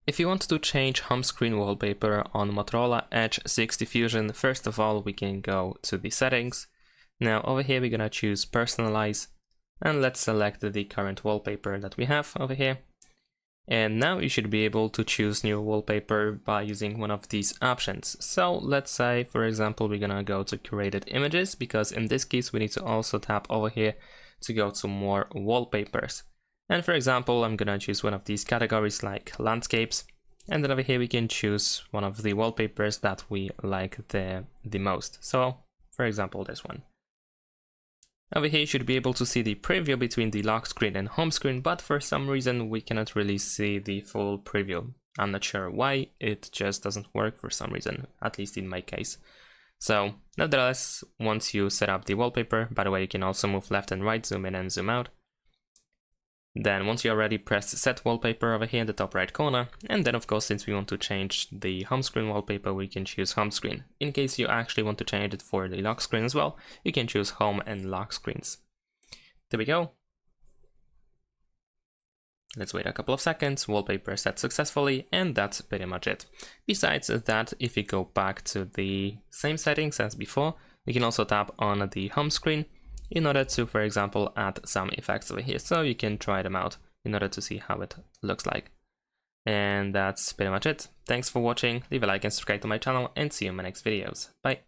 If you want to change home screen wallpaper on Motorola Edge 60 Fusion, first of all we can go to the settings. Now over here we're gonna choose personalize, and let's select the current wallpaper that we have over here. And now you should be able to choose new wallpaper by using one of these options. So let's say, for example, we're gonna go to curated images, because in this case we need to also tap over here to go to more wallpapers. And for example, I'm gonna choose one of these categories like landscapes, and then over here we can choose one of the wallpapers that we like the most. So for example, this one. Over here you should be able to see the preview between the lock screen and home screen, but for some reason we cannot really see the full preview. I'm not sure why, it just doesn't work for some reason, at least in my case. So nevertheless, once you set up the wallpaper, by the way you can also move left and right, zoom in and zoom out. Then once you already press set wallpaper over here in the top right corner, and then of course since we want to change the home screen wallpaper we can choose home screen. In case you actually want to change it for the lock screen as well, you can choose home and lock screens. There we go. Let's wait a couple of seconds, wallpaper set successfully, and that's pretty much it. Besides that, if you go back to the same settings as before, you can also tap on the home screen in order to, for example, add some effects over here, so you can try them out in order to see how it looks like. And that's pretty much it. Thanks for watching, leave a like and subscribe to my channel, and see you in my next videos. Bye!